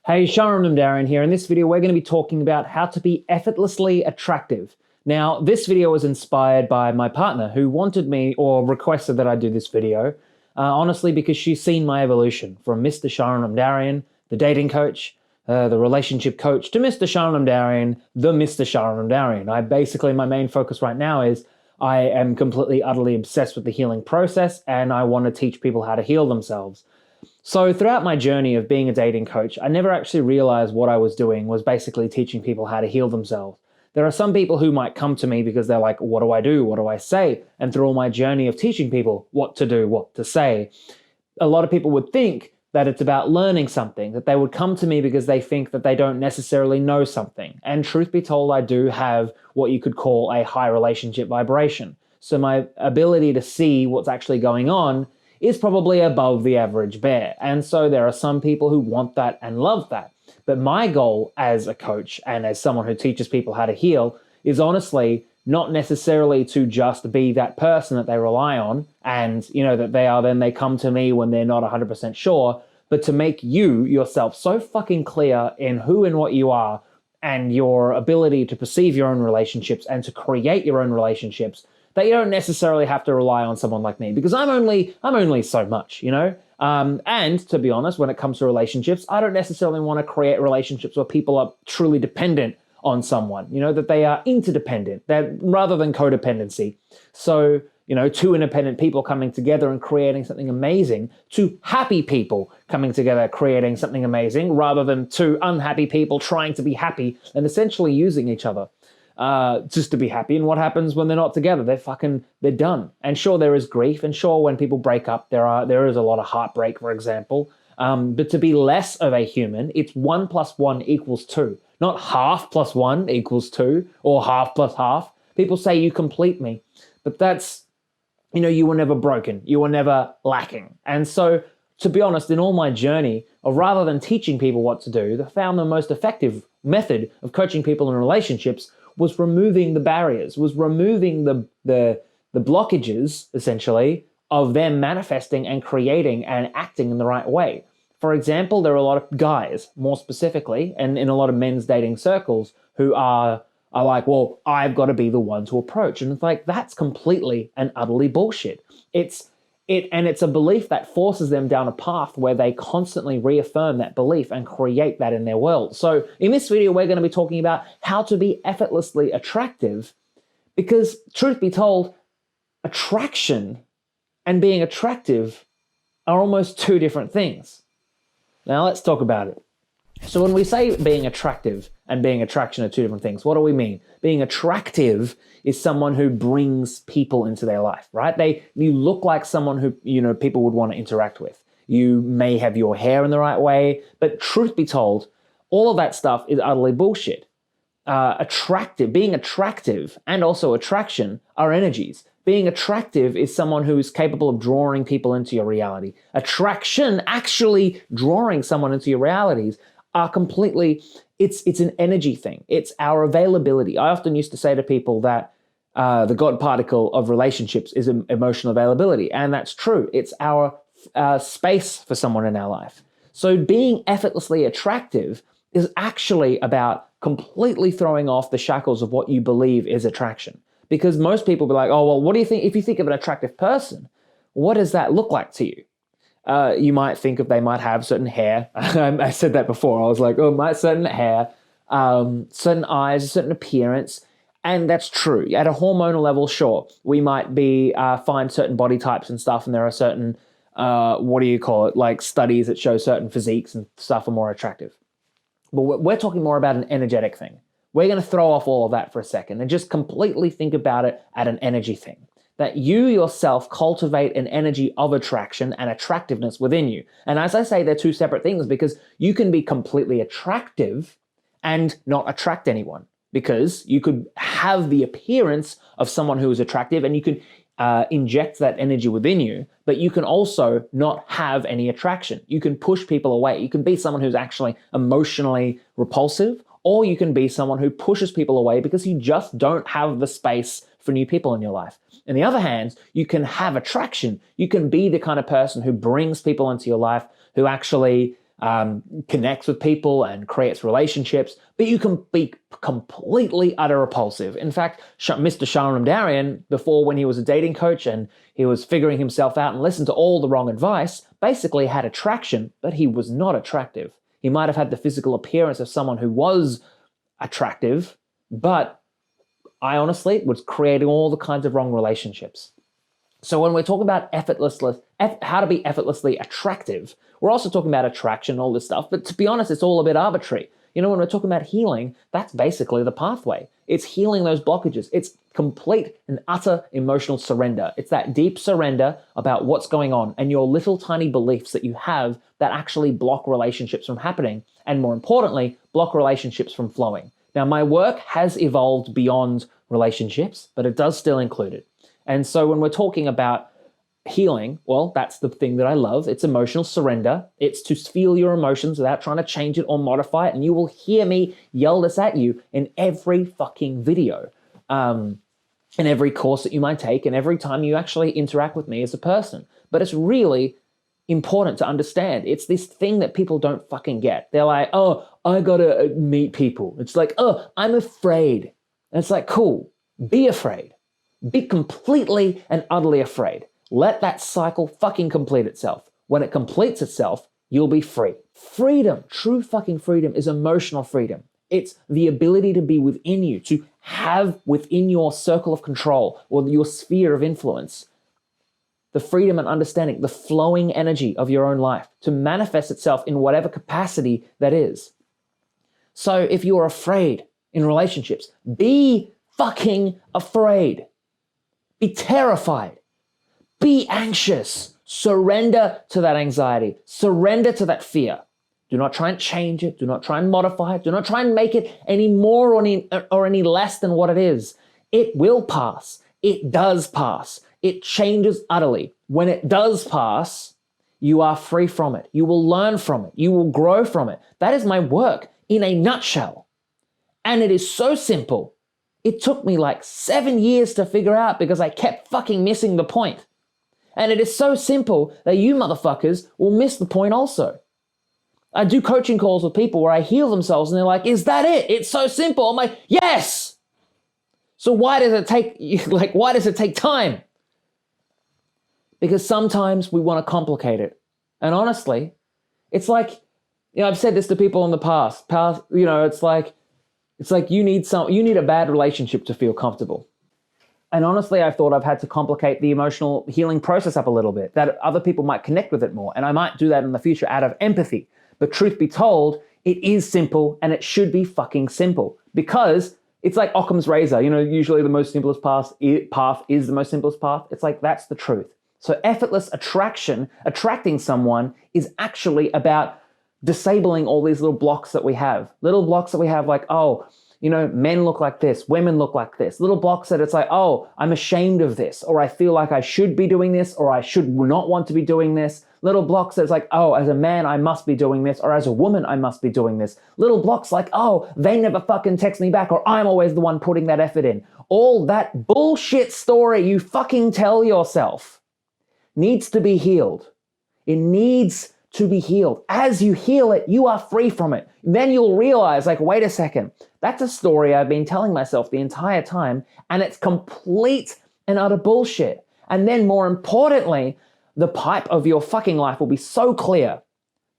Hey, Sharam Namdarian here. In this video, we're going to be talking about how to be effortlessly attractive. Now, this video was inspired by my partner who wanted me or requested that I do this video, honestly, because she's seen my evolution from Mr. Sharam Namdarian, the dating coach, the relationship coach, to Mr. Sharam Namdarian, the Mr. Sharam Namdarian. My main focus right now is I am completely, utterly obsessed with the healing process, and I want to teach people how to heal themselves. So throughout my journey of being a dating coach, I never actually realized what I was doing was basically teaching people how to heal themselves. There are some people who might come to me because they're like, what do I do? What do I say? And through all my journey of teaching people what to do, what to say, a lot of people would think that it's about learning something, that they would come to me because they think that they don't necessarily know something. And truth be told, I do have what you could call a high relationship vibration. So my ability to see what's actually going on is probably above the average bear. And so there are some people who want that and love that. But my goal as a coach and as someone who teaches people how to heal is honestly not necessarily to just be that person that they rely on and, that they come to me when they're not 100% sure, but to make you yourself so fucking clear in who and what you are and your ability to perceive your own relationships and to create your own relationships that you don't necessarily have to rely on someone like me, because I'm only so much, and to be honest, when it comes to relationships, I don't necessarily want to create relationships where people are truly dependent on someone, that they are interdependent, that rather than codependency. So, two independent people coming together and creating something amazing, two happy people coming together creating something amazing, rather than two unhappy people trying to be happy and essentially using each other just to be happy. And what happens when they're not together? They're done. And sure, there is grief, and sure, when people break up, there is a lot of heartbreak, for example. But to be less of a human, it's 1 + 1 = 2, not half + 1 = 2 or half + half. People say you complete me, but that's, you were never broken. You were never lacking. And so, to be honest, in all my journey, or rather than teaching people what to do, I found the most effective method of coaching people in relationships was removing the barriers, was removing the blockages, essentially, of them manifesting and creating and acting in the right way. For example, there are a lot of guys, more specifically, and in a lot of men's dating circles, who are like, well, I've got to be the one to approach. And it's like, that's completely and utterly bullshit. It's a belief that forces them down a path where they constantly reaffirm that belief and create that in their world. So in this video, we're going to be talking about how to be effortlessly attractive, because truth be told, attraction and being attractive are almost two different things. Now let's talk about it. So when we say being attractive and being attraction are two different things, what do we mean? Being attractive is someone who brings people into their life, right? You look like someone who, people would want to interact with. You may have your hair in the right way, but truth be told, all of that stuff is utterly bullshit. Being attractive and also attraction are energies. Being attractive is someone who is capable of drawing people into your reality. Attraction, actually drawing someone into your realities, are completely, it's an energy thing. It's our availability. I often used to say to people that the God particle of relationships is emotional availability. And that's true. It's our space for someone in our life. So being effortlessly attractive is actually about completely throwing off the shackles of what you believe is attraction. Because most people be like, oh, well, what do you think? If you think of an attractive person, what does that look like to you? You might think they might have certain hair. I said that before. I was like, certain hair, certain eyes, a certain appearance. And that's true. At a hormonal level, sure. We might find certain body types and stuff, and there are certain, like studies that show certain physiques and stuff are more attractive. But we're talking more about an energetic thing. We're going to throw off all of that for a second and just completely think about it at an energy thing. That you yourself cultivate an energy of attraction and attractiveness within you. And as I say, they're two separate things, because you can be completely attractive and not attract anyone, because you could have the appearance of someone who is attractive and you can inject that energy within you, but you can also not have any attraction. You can push people away. You can be someone who's actually emotionally repulsive, or you can be someone who pushes people away because you just don't have the space for new people in your life. On the other hand, you can have attraction. You can be the kind of person who brings people into your life, who actually connects with people and creates relationships, but you can be completely utter repulsive. In fact, Mr. Sharam Namdarian, before, when he was a dating coach and he was figuring himself out and listened to all the wrong advice, basically had attraction, but he was not attractive. He might have had the physical appearance of someone who was attractive, but I honestly was creating all the kinds of wrong relationships. So when we're talking about how to be effortlessly attractive, we're also talking about attraction and all this stuff. But to be honest, it's all a bit arbitrary. You know, when we're talking about healing, that's basically the pathway. It's healing those blockages. It's complete and utter emotional surrender. It's that deep surrender about what's going on and your little tiny beliefs that you have that actually block relationships from happening. And more importantly, block relationships from flowing. Now, my work has evolved beyond relationships, but it does still include it. And so when we're talking about healing, well, that's the thing that I love. It's emotional surrender. It's to feel your emotions without trying to change it or modify it. And you will hear me yell this at you in every fucking video, in every course that you might take, and every time you actually interact with me as a person. But it's really important to understand. It's this thing that people don't fucking get. They're like, oh, I gotta meet people. It's like, oh, I'm afraid. And it's like, cool, be afraid. Be completely and utterly afraid. Let that cycle fucking complete itself. When it completes itself, you'll be free. Freedom, true fucking freedom, is emotional freedom. It's the ability to be within you, to have within your circle of control or your sphere of influence, the freedom and understanding, the flowing energy of your own life to manifest itself in whatever capacity that is. So if you're afraid in relationships, be fucking afraid. Be terrified. Be anxious. Surrender to that anxiety. Surrender to that fear. Do not try and change it. Do not try and modify it. Do not try and make it any more or any less than what it is. It will pass. It does pass. It changes utterly. When it does pass, you are free from it. You will learn from it. You will grow from it. That is my work in a nutshell. And it is so simple. It took me like 7 years to figure out because I kept fucking missing the point. And it is so simple that you motherfuckers will miss the point also. I do coaching calls with people where I heal themselves and they're like, is that it? It's so simple. I'm like, yes. So why does it take time? Because sometimes we want to complicate it. And honestly, it's like, I've said this to people in the past, it's like you need a bad relationship to feel comfortable. And honestly, I thought I've had to complicate the emotional healing process up a little bit, that other people might connect with it more. And I might do that in the future out of empathy. But truth be told, it is simple and it should be fucking simple because it's like Occam's razor. Usually the most simplest path is the most simplest path. It's like, that's the truth. So effortless attracting someone is actually about disabling all these little blocks that we have. Little blocks that we have like, oh, men look like this, women look like this. Little blocks that it's like, oh, I'm ashamed of this, or I feel like I should be doing this, or I should not want to be doing this. Little blocks that it's like, oh, as a man, I must be doing this, or as a woman, I must be doing this. Little blocks like, oh, they never fucking text me back, or I'm always the one putting that effort in. All that bullshit story you fucking tell yourself needs to be healed. It needs to be healed. As you heal it, you are free from it. Then you'll realize, like, wait a second, that's a story I've been telling myself the entire time, and it's complete and utter bullshit. And then more importantly, the pipe of your fucking life will be so clear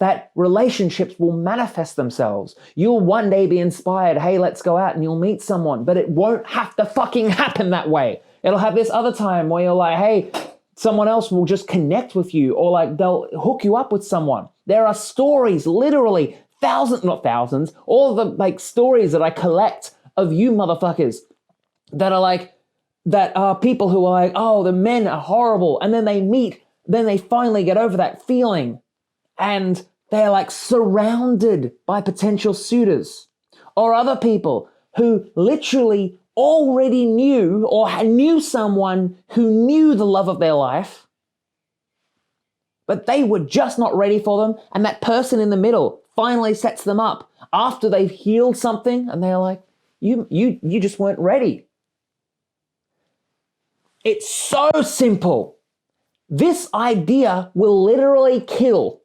that relationships will manifest themselves. You'll one day be inspired, hey, let's go out, and you'll meet someone, but it won't have to fucking happen that way. It'll have this other time where you're like, hey, someone else will just connect with you, or like they'll hook you up with someone. There are stories, literally not thousands, all the like stories that I collect of you motherfuckers that are like, that are people who are like, oh, the men are horrible. And then they meet, then they finally get over that feeling and they're like surrounded by potential suitors. Or other people who literally already knew or knew someone who knew the love of their life, but they were just not ready for them. And that person in the middle finally sets them up after they've healed something and they're like, you just weren't ready. It's so simple. This idea will literally kill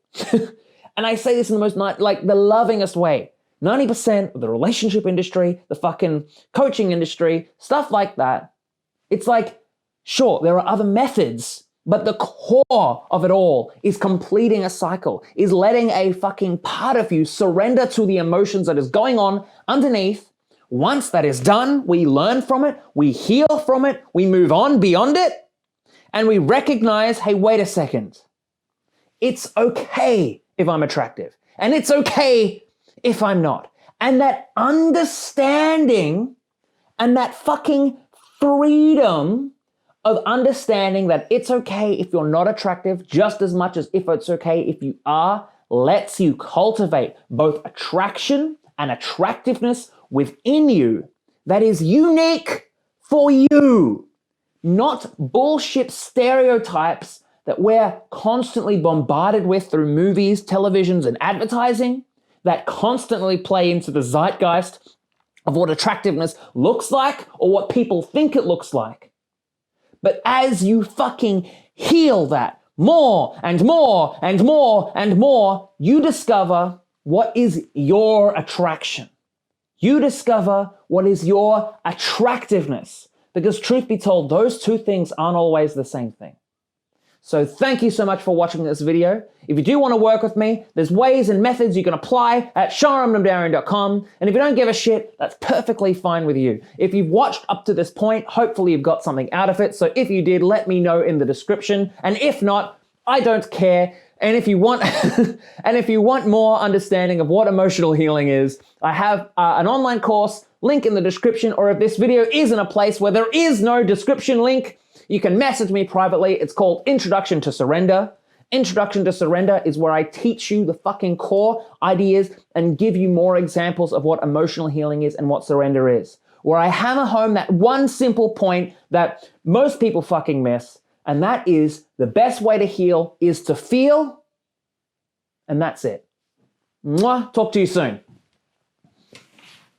And I say this in the most, like, the lovingest way. 90% of the relationship industry, the fucking coaching industry, stuff like that, it's like, sure, there are other methods, but the core of it all is completing a cycle, is letting a fucking part of you surrender to the emotions that is going on underneath. Once that is done, we learn from it, we heal from it, we move on beyond it, and we recognize, hey, wait a second. It's okay if I'm attractive, and it's okay if I'm not. And that understanding and that fucking freedom of understanding that it's okay if you're not attractive just as much as if it's okay if you are, lets you cultivate both attraction and attractiveness within you that is unique for you, not bullshit stereotypes that we're constantly bombarded with through movies, televisions, and advertising that constantly play into the zeitgeist of what attractiveness looks like or what people think it looks like. But as you fucking heal that more and more and more and more, you discover what is your attraction. You discover what is your attractiveness. Because truth be told, those two things aren't always the same thing. So thank you so much for watching this video. If you do want to work with me, there's ways and methods you can apply at sharamnamdarian.com. And if you don't give a shit, that's perfectly fine with you. If you've watched up to this point, hopefully you've got something out of it. So if you did, let me know in the description. And if not, I don't care. And if you want, and if you want more understanding of what emotional healing is, I have an online course, link in the description. Or if this video is in a place where there is no description link, you can message me privately. It's called Introduction to Surrender. Introduction to Surrender is where I teach you the fucking core ideas and give you more examples of what emotional healing is and what surrender is. Where I hammer home that one simple point that most people fucking miss, and that is the best way to heal is to feel, and that's it. Mwah. Talk to you soon.